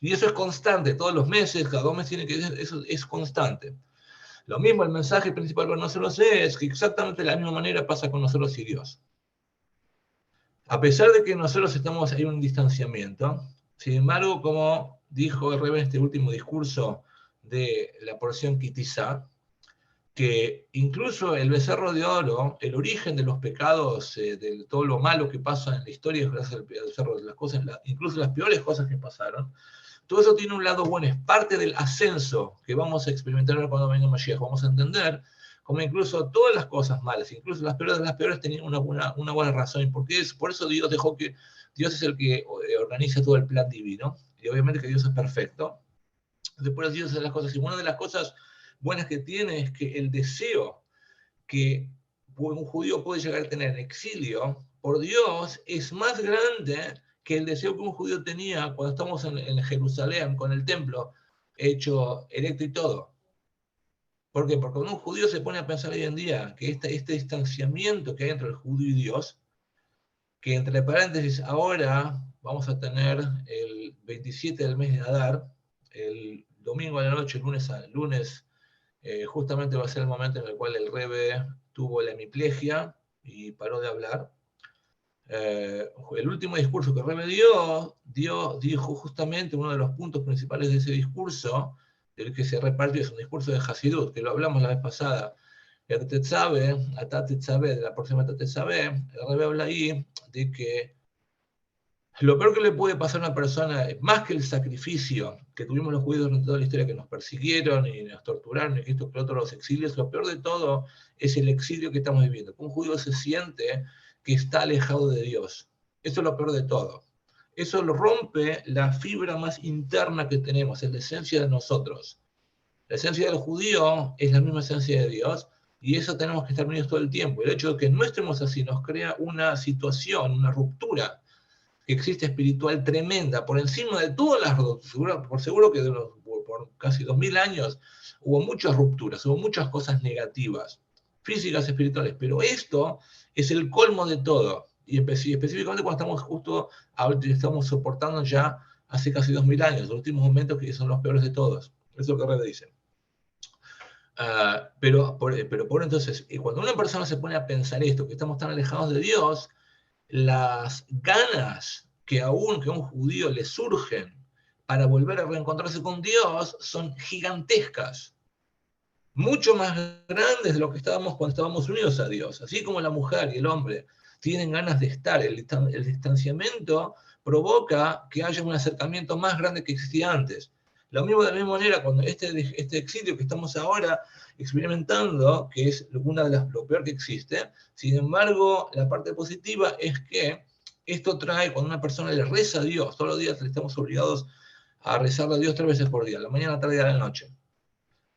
Y eso es constante, todos los meses, cada 2 meses tiene que eso es constante. Lo mismo, el mensaje principal para nosotros es que exactamente de la misma manera pasa con nosotros y Dios. A pesar de que nosotros estamos en un distanciamiento, sin embargo, como dijo el Rebbe en este último discurso de la porción Kitizá, que incluso el becerro de oro, el origen de los pecados, de todo lo malo que pasa en la historia, gracias al becerro de las cosas, incluso las peores cosas que pasaron, todo eso tiene un lado bueno, es parte del ascenso que vamos a experimentar cuando venga Mashiach. Vamos a entender como incluso todas las cosas malas, incluso las peores tenían una buena razón. Porque por eso Dios dejó que Dios es el que organiza todo el plan divino, y obviamente que Dios es perfecto. Después Dios hace las cosas, y una de las cosas buenas que tiene es que el deseo que un judío puede llegar a tener en exilio por Dios es más grande que el deseo que un judío tenía cuando estamos en Jerusalén con el templo hecho erecto y todo. ¿Por qué? Porque cuando un judío se pone a pensar hoy en día que este distanciamiento que hay entre el judío y Dios, que entre paréntesis ahora vamos a tener el 27 del mes de Adar, el domingo a la noche, lunes justamente va a ser el momento en el cual el Rebbe tuvo la hemiplegia y paró de hablar. El último discurso que el Rebbe dijo justamente uno de los puntos principales de ese discurso, del que se repartió, es un discurso de Hasidut, que lo hablamos la vez pasada, de la próxima Tetzabé, el Rebbe habla ahí de que lo peor que le puede pasar a una persona, más que el sacrificio que tuvimos los judíos durante toda la historia, que nos persiguieron y nos torturaron, y que esto, que otro, los exilios, lo peor de todo es el exilio que estamos viviendo. Que un judío se siente que está alejado de Dios. Eso es lo peor de todo. Eso lo rompe la fibra más interna que tenemos, es la esencia de nosotros. La esencia del judío es la misma esencia de Dios, y eso tenemos que estar unidos todo el tiempo. El hecho de que no estemos así nos crea una situación, una ruptura que existe espiritual tremenda, por encima de todas las rupturas, por seguro que por casi 2000 años hubo muchas rupturas, hubo muchas cosas negativas, físicas, espirituales, pero esto es el colmo de todo, y específicamente cuando estamos soportando ya hace casi 2000 años, los últimos momentos que son los peores de todos, eso es lo que Rebbe dice. Pero por entonces, cuando una persona se pone a pensar esto, que estamos tan alejados de Dios, las ganas que a un judío le surgen para volver a reencontrarse con Dios son gigantescas, mucho más grandes de lo que estábamos cuando estábamos unidos a Dios. Así como la mujer y el hombre tienen ganas de estar, el distanciamiento provoca que haya un acercamiento más grande que existía antes. Lo mismo de la misma manera, cuando este exilio que estamos ahora experimentando, que es lo peor que existe, sin embargo, la parte positiva es que esto trae, cuando una persona le reza a Dios, todos los días estamos obligados a rezarle a Dios 3 veces por día, la mañana, la tarde y a la noche.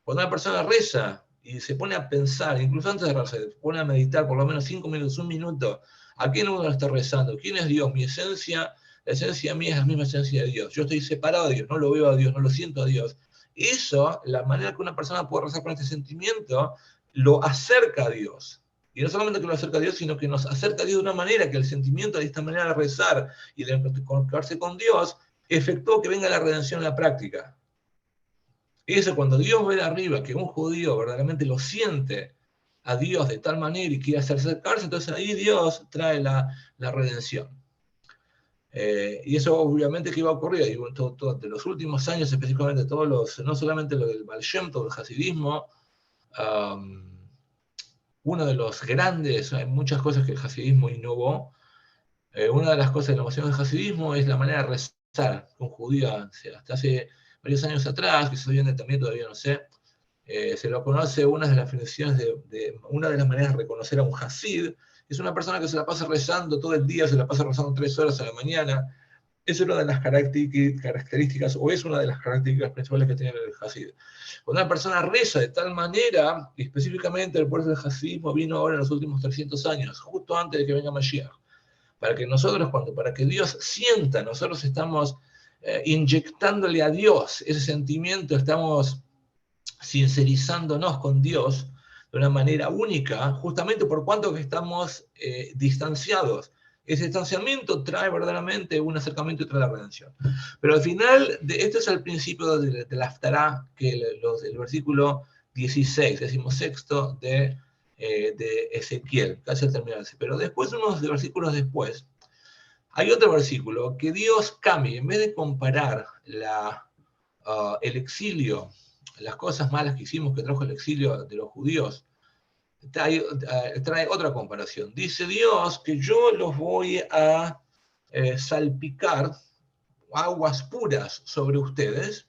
Cuando una persona reza y se pone a pensar, incluso antes de rezar, se pone a meditar por lo menos 5 minutos, 1 minuto, ¿a quién uno está rezando? ¿Quién es Dios? Mi esencia, la esencia mía es la misma esencia de Dios. Yo estoy separado de Dios, no lo veo a Dios, no lo siento a Dios. Eso, la manera que una persona puede rezar con este sentimiento, lo acerca a Dios. Y no solamente que lo acerca a Dios, sino que nos acerca a Dios de una manera que el sentimiento de esta manera de rezar y de conectarse con Dios efectuó que venga la redención en la práctica. Eso, cuando Dios ve de arriba que un judío verdaderamente lo siente a Dios de tal manera y quiere acercarse, entonces ahí Dios trae la redención. Y eso obviamente que iba a ocurrir de los últimos años, específicamente no solamente lo del Baal Shem Tov, del hasidismo, uno de los grandes, hay muchas cosas que el hasidismo innovó. Una de las cosas de la innovación del hasidismo es la manera de rezar con judío. Hasta hace varios años atrás, que se viene también, todavía no sé, se lo conoce una de las definiciones una de las maneras de reconocer a un hasid, es una persona que se la pasa rezando todo el día, se la pasa rezando 3 horas a la mañana, Es una de las características, o es una de las características principales que tiene el Hasid. Cuando una persona reza de tal manera, y específicamente el pueblo del Hasidismo vino ahora en los últimos 300 años, justo antes de que venga Mashiach, para que nosotros, para que Dios sienta, nosotros estamos inyectándole a Dios ese sentimiento, estamos sincerizándonos con Dios de una manera única, justamente por cuanto que estamos distanciados. Ese distanciamiento trae verdaderamente un acercamiento y trae la redención. Pero al final, este es el principio de la Haftará, que el versículo 16, 16 de Ezequiel, casi al terminarse. Pero después, unos versículos después, hay otro versículo que Dios cambia. En vez de comparar el exilio, las cosas malas que hicimos que trajo el exilio de los judíos, trae otra comparación. Dice Dios que yo los voy a salpicar aguas puras sobre ustedes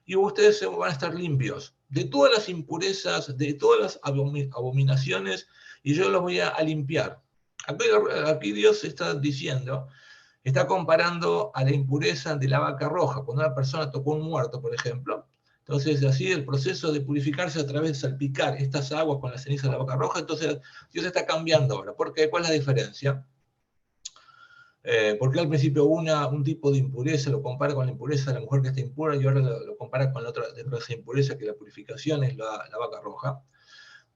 y ustedes van a estar limpios de todas las impurezas, de todas las abominaciones, y yo los voy a limpiar. Aquí Dios está diciendo, está comparando a la impureza de la vaca roja. Cuando una persona tocó un muerto, por ejemplo, entonces así el proceso de purificarse a través de salpicar estas aguas con la ceniza de la vaca roja, entonces Dios está cambiando ahora. ¿Por qué? ¿Cuál es la diferencia? Porque al principio un tipo de impureza lo compara con la impureza de la mujer que está impura y ahora lo compara con la otra de esa impureza que la purificación es la vaca roja?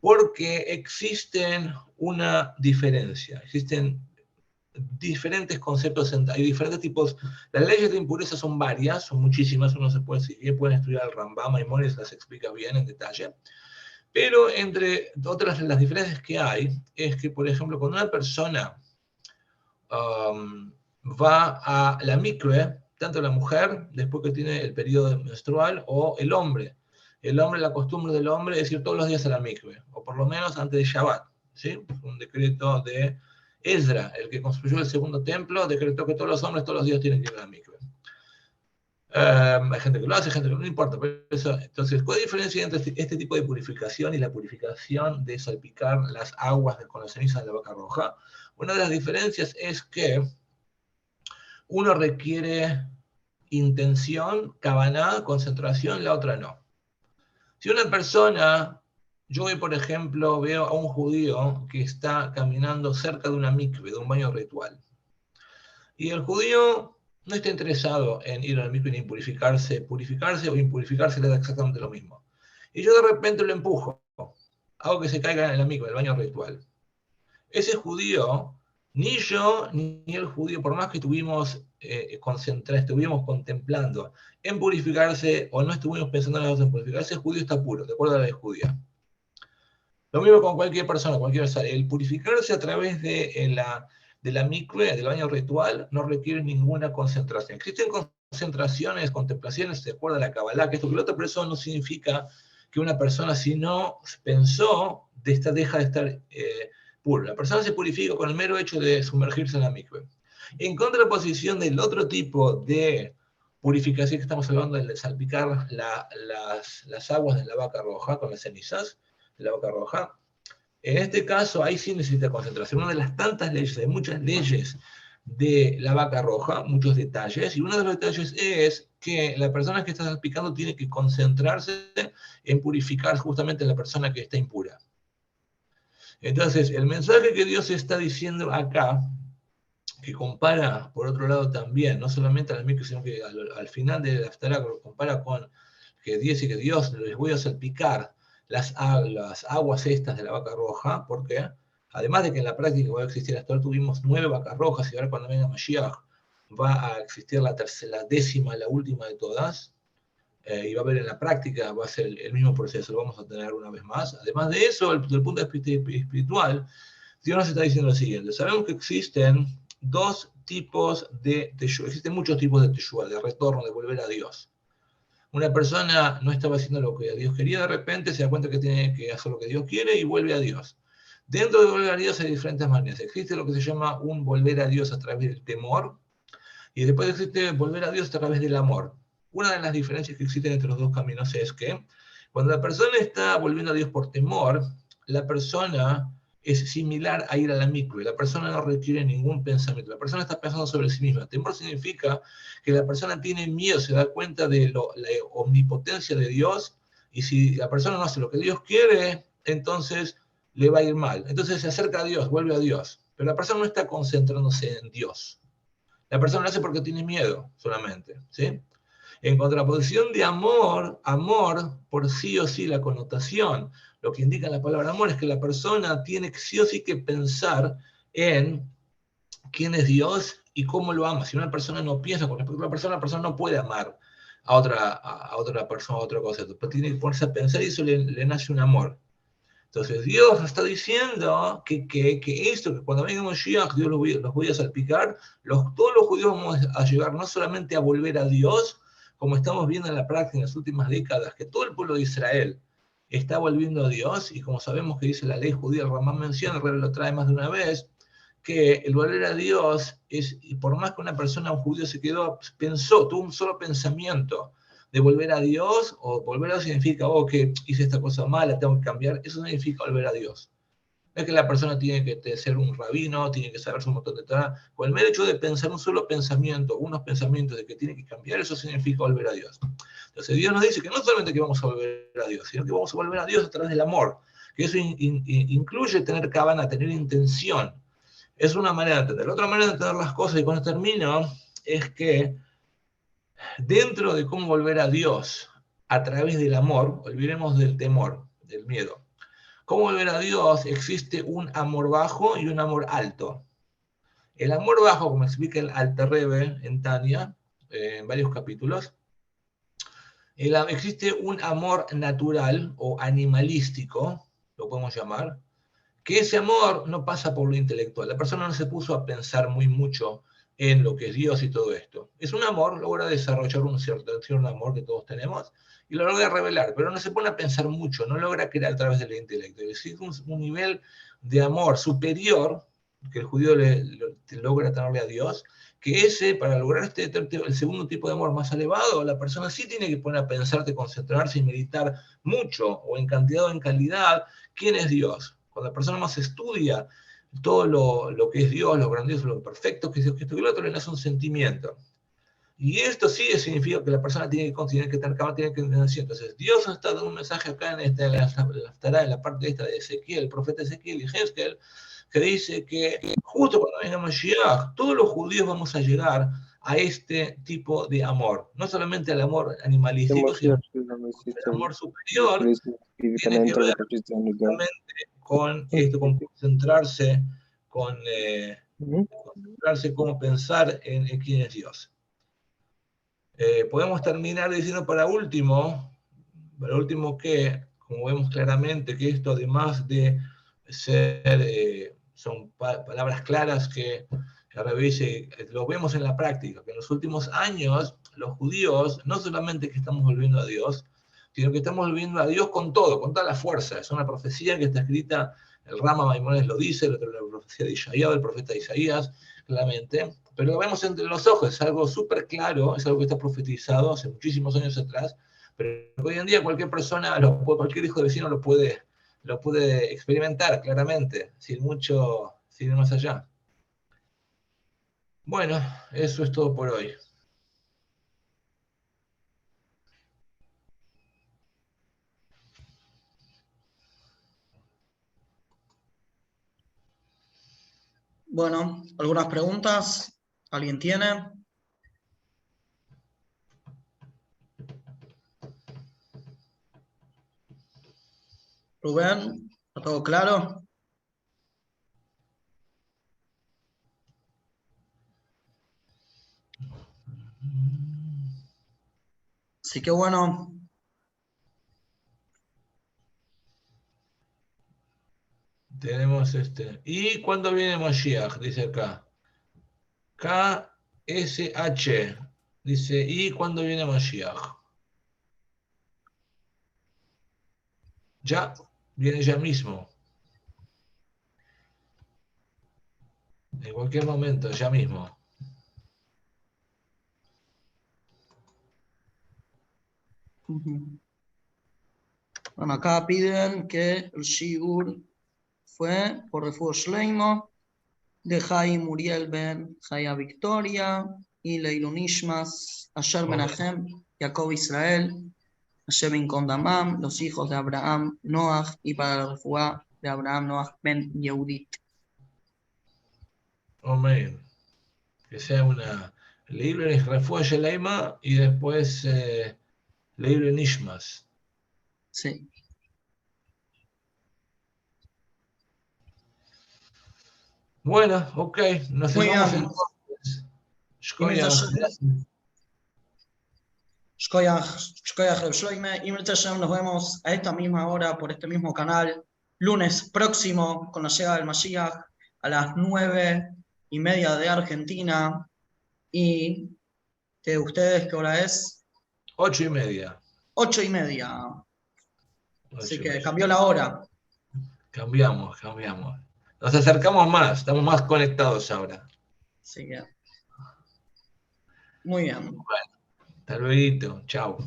Porque existen una diferencia, existen diferentes conceptos, hay diferentes tipos. Las leyes de impureza son varias, son muchísimas, uno se puede, si bien pueden estudiar el Rambam, Maimónides las explica bien en detalle, pero entre otras las diferencias que hay, es que, por ejemplo, cuando una persona va a la mikve, tanto la mujer, después que tiene el periodo menstrual, o el hombre. El hombre, la costumbre del hombre es ir todos los días a la mikve, o por lo menos antes de Shabbat, ¿sí? Un decreto de Esdra, el que construyó el segundo templo, decretó que todos los hombres todos los días tienen que ir a la mikve. Hay gente que lo hace, gente que no importa. Pero eso, entonces, ¿cuál es la diferencia entre este tipo de purificación y la purificación de salpicar las aguas con la ceniza de la vaca roja? Una de las diferencias es que uno requiere intención, kavaná, concentración, la otra no. Si una persona, yo hoy por ejemplo veo a un judío que está caminando cerca de una mikve, de un baño ritual, y el judío no está interesado en ir al mikve ni purificarse o impurificarse le da exactamente lo mismo. Y yo de repente lo empujo, hago que se caiga en la mikve, en el baño ritual. Ese judío, ni yo ni el judío, por más que estuvimos contemplando en purificarse o no estuvimos pensando en purificarse, el judío está puro, de acuerdo a la ley judía. Lo mismo con cualquier persona, el purificarse a través de la mikve, del baño ritual, no requiere ninguna concentración. Existen concentraciones, contemplaciones, de acuerdo a la Kabbalah, que esto que lo otro, pero eso no significa que una persona, si no pensó, deja de estar puro. La persona se purifica con el mero hecho de sumergirse en la mikve. En contraposición del otro tipo de purificación que estamos hablando, de salpicar las aguas de la vaca roja con las cenizas de la vaca roja, en este caso ahí sí necesita concentración. Una de las tantas leyes, hay muchas leyes de la vaca roja, muchos detalles, y uno de los detalles es que la persona que está salpicando tiene que concentrarse en purificar justamente a la persona que está impura. Entonces, el mensaje que Dios está diciendo acá, que compara, por otro lado también, no solamente a la mikve, sino que al final de la Haftará compara con que dice que Dios les voy a salpicar las aguas estas de la vaca roja, porque además de que en la práctica va a existir, hasta ahora tuvimos 9 vacas rojas, y ahora cuando venga Mashiach va a existir la décima, la última de todas, y va a haber en la práctica, va a ser el mismo proceso, lo vamos a tener una vez más. Además de eso, desde el punto espiritual, Dios nos está diciendo lo siguiente: sabemos que existen dos tipos de teshuvah, existen muchos tipos de teshuvah, de retorno, de volver a Dios. Una persona no estaba haciendo lo que Dios quería, de repente se da cuenta que tiene que hacer lo que Dios quiere y vuelve a Dios. Dentro de volver a Dios hay diferentes maneras. Existe lo que se llama un volver a Dios a través del temor, y después existe volver a Dios a través del amor. Una de las diferencias que existen entre los dos caminos es que cuando la persona está volviendo a Dios por temor, la persona es similar a ir a la mikve. La persona no requiere ningún pensamiento. La persona está pensando sobre sí misma. Temor significa que la persona tiene miedo, se da cuenta de la omnipotencia de Dios, y si la persona no hace lo que Dios quiere, entonces le va a ir mal. Entonces se acerca a Dios, vuelve a Dios. Pero la persona no está concentrándose en Dios. La persona lo hace porque tiene miedo solamente, ¿sí? En contraposición de amor, amor por sí o sí la connotación, lo que indica la palabra amor es que la persona tiene sí o sí que pensar en quién es Dios y cómo lo ama. Si una persona no piensa con respecto a la persona no puede amar a otra persona, a otra cosa. Pero tiene que ponerse a pensar y eso le nace un amor. Entonces Dios está diciendo que esto, que cuando venga Moshiach, Dios los voy a salpicar, todos los judíos vamos a llegar no solamente a volver a Dios, como estamos viendo en la práctica en las últimas décadas, que todo el pueblo de Israel está volviendo a Dios, y como sabemos que dice la ley judía, el Ramán menciona, el Rebbe lo trae más de una vez, que el volver a Dios es, y por más que una persona, un judío se quedó, pensó, tuvo un solo pensamiento, de volver a Dios, o volver a Dios significa, oh, que hice esta cosa mala, tengo que cambiar, eso significa volver a Dios. No es que la persona tiene que ser un rabino, tiene que saberse un montón de Torah. Con el mero hecho de pensar un solo pensamiento, unos pensamientos de que tiene que cambiar, eso significa volver a Dios. Entonces Dios nos dice que no solamente que vamos a volver a Dios, sino que vamos a volver a Dios a través del amor, que eso incluye tener cabana, tener intención. Es una manera de entender. La otra manera de entender las cosas, y cuando termino, es que dentro de cómo volver a Dios a través del amor, olvidemos del temor, del miedo. ¿Cómo volver a Dios? Existe un amor bajo y un amor alto. El amor bajo, como explica el Alter Rebbe en Tania, en varios capítulos, existe un amor natural o animalístico, lo podemos llamar, que ese amor no pasa por lo intelectual. La persona no se puso a pensar muy mucho en lo que es Dios y todo esto. Es un amor, logra desarrollar un cierto amor que todos tenemos y lo logra revelar, pero no se pone a pensar mucho, no logra crear a través del intelecto. Existe un nivel de amor superior que el judío logra tenerle a Dios, que ese, para lograr el segundo tipo de amor más elevado, la persona sí tiene que poner a pensar, concentrarse y meditar mucho, o en cantidad o en calidad, quién es Dios. Cuando la persona más estudia todo lo que es Dios, lo grandioso, lo perfecto que es Dios, que esto y lo otro, le nace un sentimiento. Y esto sí significa que la persona tiene que tener calma, tiene que entender así. Entonces, Dios nos está dando un mensaje acá en la parte esta de Ezequiel, el profeta Ezequiel y Hezkel, que dice que justo cuando venga Mashiach, todos los judíos vamos a llegar a este tipo de amor. No solamente al amor animalístico, sino el amor superior, tiene que ver con esto, con concentrarse, cómo pensar en quién es Dios. Podemos terminar diciendo para último que, como vemos claramente, que esto además de ser, son palabras claras que dice, lo vemos en la práctica, que en los últimos años los judíos no solamente que estamos volviendo a Dios, sino que estamos volviendo a Dios con todo, con toda la fuerza. Es una profecía que está escrita, el Rama Maimónides lo dice, la profecía de Isaías, del profeta Isaías, claramente, pero lo vemos entre los ojos, es algo súper claro, es algo que está profetizado hace muchísimos años atrás, pero hoy en día cualquier persona, cualquier hijo de vecino lo puede experimentar claramente, sin ir más allá. Bueno, eso es todo por hoy. Bueno, ¿algunas preguntas? ¿Alguien tiene? Rubén, ¿está todo claro? Sí, que bueno. Tenemos ¿Y cuándo viene Mashiach? Dice acá. KSH. Dice, ¿y cuándo viene Mashiach? Ya, viene ya mismo. En cualquier momento, ya mismo. Bueno, acá piden que el shiur fue por Refugio Shleimo, de Jai Muriel Ben Jaya Victoria, y Leilun Ishmas, Asher Menachem, Jacob Israel, Hashem Kondamam, los hijos de Abraham, Noach, y para la refugá de Abraham, Noach Ben Yehudit. Amén. Que sea una libre refugio Leima y después libre Nishmas. Sí. Bueno, ok, nos Muy vemos bien. entonces. Y mientras Shkoyach. Shkoyach Reb Shloime, y mientras nos vemos a esta misma hora por este mismo canal, lunes próximo con la llegada del Mashiach a las 9:30 de Argentina. Y de ustedes, ¿qué hora es? 8:30. 8:30. Así que 8:30. cambió la hora. Cambiamos. Nos acercamos más, estamos más conectados ahora. Así que, muy bien. Hasta luego, chao.